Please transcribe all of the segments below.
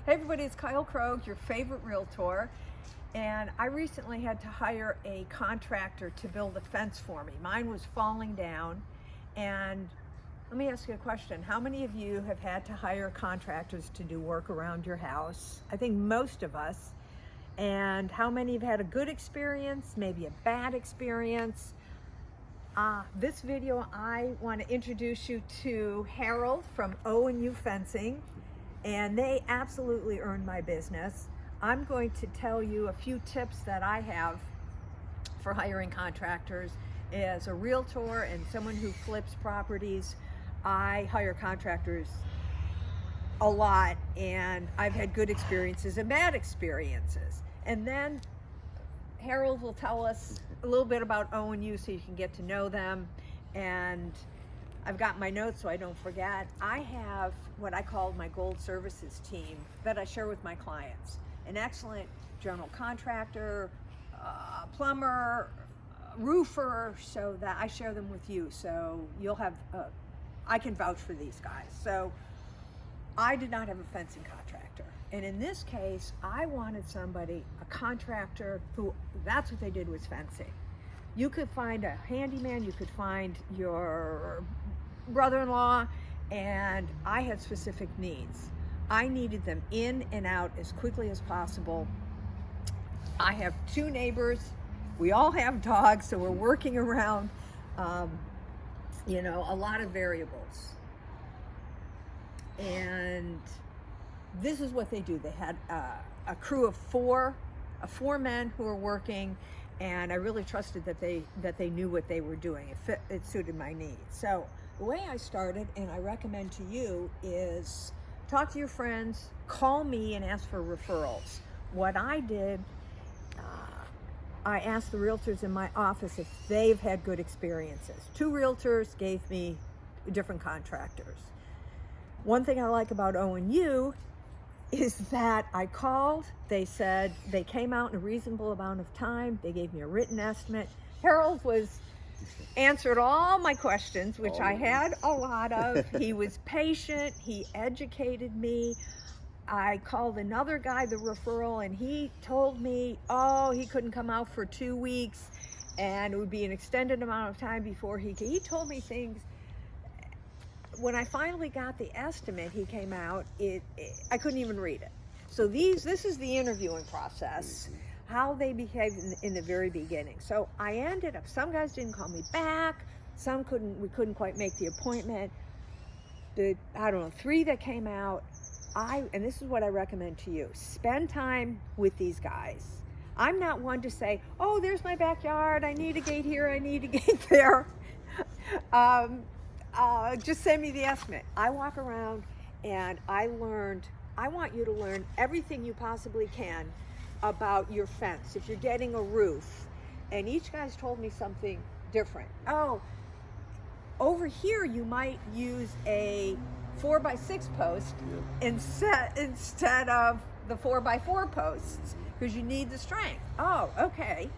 Hey everybody, it's Kyle Krogh, your favorite realtor, and I recently had to hire a contractor to build a fence for me. Mine was falling down, and let me ask you a question. How many of you have had to hire contractors to do work around your house? I think most of us. And how many have had a good experience, maybe a bad experience? This video, I want to introduce you to Harold from O&U Fencing, and they absolutely earned my business. I'm going to tell you a few tips that I have for hiring contractors. As a realtor and someone who flips properties, I hire contractors a lot, and I've had good experiences and bad experiences. And then Harold will tell us a little bit about O&U so you can get to know them. And I've got my notes so I don't forget. I have what I call my gold services team that I share with my clients. An excellent general contractor, plumber, roofer, so that I share them with you. So you'll have, I can vouch for these guys. So I did not have a fencing contractor. And in this case, I wanted somebody, a contractor who, that's what they did, was fencing. You could find a handyman, you could find your brother-in-law, and I had specific needs. I needed them in and out as quickly as possible. I have two neighbors. We all have dogs, so we're working around, a lot of variables. And this is what they do. They had a crew of four men who were working, and I really trusted that they knew what they were doing. It suited my needs. So the way I started, and I recommend to you, is talk to your friends, call me and ask for referrals. What I did, I asked the realtors in my office if they've had good experiences. Two realtors gave me different contractors. One thing I like about O&U is that I called, they said they came out in a reasonable amount of time, they gave me a written estimate. Harold answered all my questions, which I had a lot of. He was patient, he educated me. I called another guy, the referral, and he told me, he couldn't come out for 2 weeks, and it would be an extended amount of time before he told me things. When I finally got the estimate, he came out, I couldn't even read it. So this is the interviewing process, how they behaved in the very beginning. So I ended up, some guys didn't call me back, we couldn't quite make the appointment. I don't know, 3 that came out, and this is what I recommend to you, spend time with these guys. I'm not one to say, there's my backyard, I need a gate here, I need a gate there. Just send me the estimate. I walk around and I want you to learn everything you possibly can about your fence. If you're getting a roof, and each guy's told me something different. Over here you might use a 4x6 post instead of the 4x4 posts because you need the strength. Okay.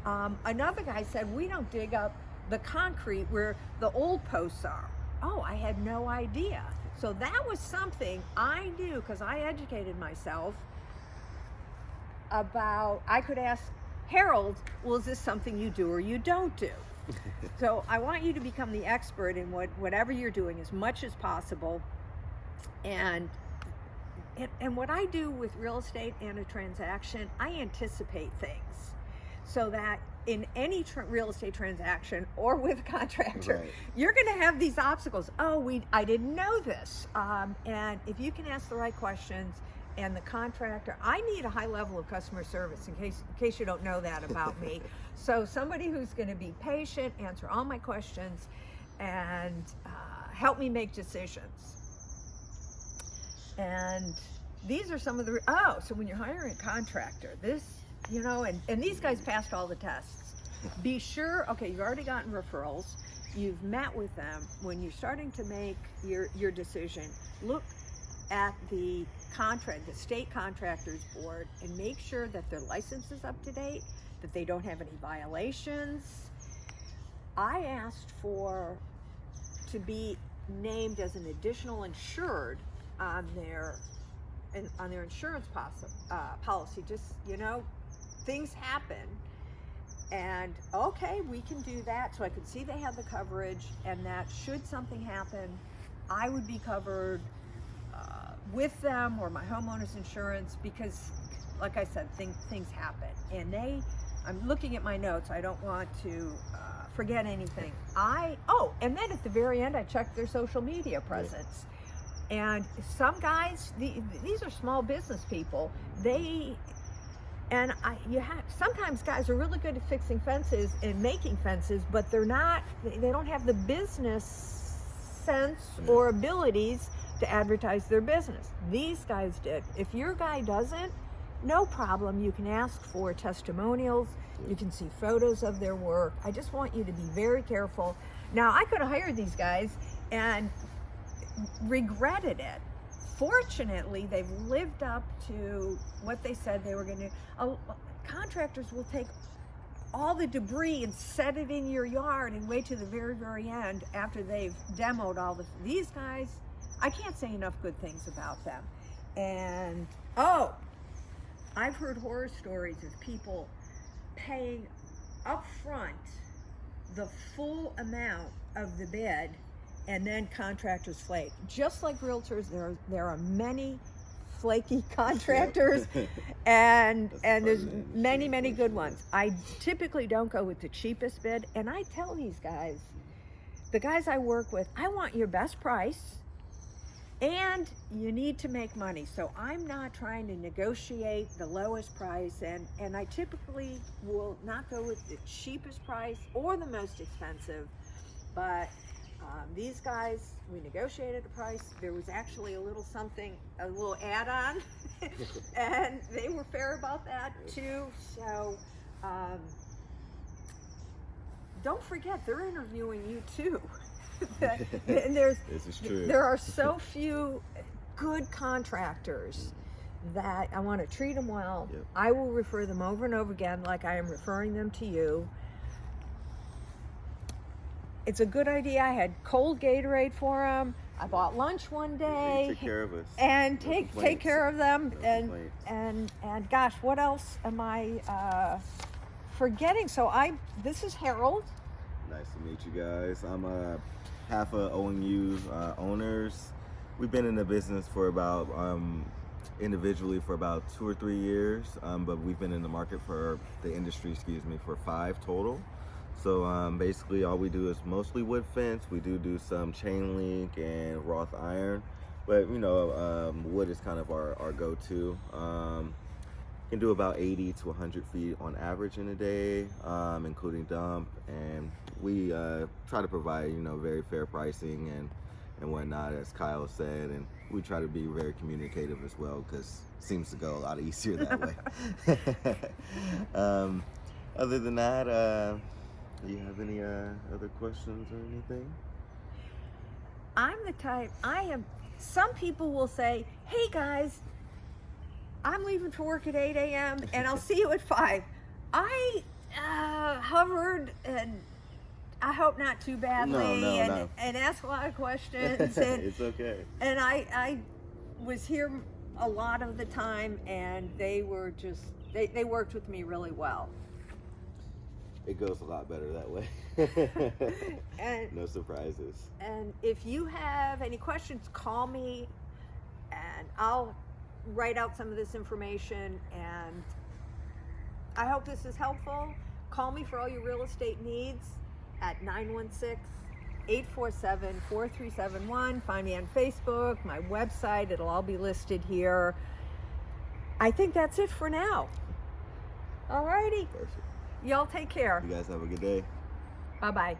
Another guy said, we don't dig up the concrete where the old posts are. I had no idea. So that was something I knew because I educated myself about. I could ask Harold, is this something you do or you don't do? So I want you to become the expert in whatever you're doing as much as possible. And what I do with real estate and a transaction, I anticipate things so that in any real estate transaction or with a contractor, you're going to have these obstacles. I didn't know this. And if you can ask the right questions, and the contractor, I need a high level of customer service in case you don't know that about me. So somebody who's going to be patient, answer all my questions, and help me make decisions. And these are some of the, so when you're hiring a contractor, and these guys passed all the tests. Be sure, you've already gotten referrals, you've met with them. When you're starting to make your decision, look at the state contractors board, and make sure that their license is up to date, that they don't have any violations. I asked to be named as an additional insured on their on their insurance policy. Just, things happen, and okay, we can do that. So I could see they have the coverage, and that should something happen, I would be covered with them or my homeowner's insurance, because like I said, things happen. And I'm looking at my notes, I don't want to forget anything. And then at the very end, I checked their social media presence. And some guys, these are small business people, sometimes guys are really good at fixing fences and making fences, but they don't have the business sense or abilities to advertise their business. These guys did. If your guy doesn't, no problem. You can ask for testimonials. You can see photos of their work. I just want you to be very careful. Now, I could have hired these guys and regretted it. Fortunately, they've lived up to what they said they were going to. Contractors will take all the debris and set it in your yard and wait to the very, very end after they've demoed all these guys. I can't say enough good things about them. And I've heard horror stories of people paying up front the full amount of the bid, and then contractors flake. Just like realtors, there are many flaky contractors, and there's many good ones. I typically don't go with the cheapest bid, and I tell these guys, the guys I work with, I want your best price, and you need to make money. So I'm not trying to negotiate the lowest price, and I typically will not go with the cheapest price or the most expensive, but these guys, we negotiated a price. There was actually a little add-on, and they were fair about that too. So don't forget, they're interviewing you too. And this is true. There are so few good contractors that I want to treat them well. Yep. I will refer them over and over again, like I am referring them to you. It's a good idea. I had cold Gatorade for them. I bought lunch one day. Take care of us. And take care of them. And gosh, what else am I forgetting? So this is Harold. Nice to meet you guys. I'm half of ONU's owners. We've been in the business for about individually for about 2 or 3 years, but we've been in the market for the industry, for 5 total. So basically all we do is mostly wood fence. We do some chain link and wrought iron, but wood is kind of our go-to. Can do about 80 to 100 feet on average in a day, including dump, and we try to provide very fair pricing and whatnot, as Kyle said, and we try to be very communicative as well, because it seems to go a lot easier that way. Other than that, do you have any other questions or anything? I'm the type, some people will say, hey guys, I'm leaving for work at 8 a.m. and I'll see you at 5. I hovered, and I hope not too badly, and asked a lot of questions. And, it's okay. And I was here a lot of the time, and they were just, they worked with me really well. It goes a lot better that way. And, no surprises. And if you have any questions, call me, and I'll write out some of this information, and I hope this is helpful. Call me for all your real estate needs at 916-847-4371. Find me on Facebook, my website, it'll all be listed here. I think that's it for now. Alrighty. Perfect. Y'all take care. You guys have a good day. Bye-bye.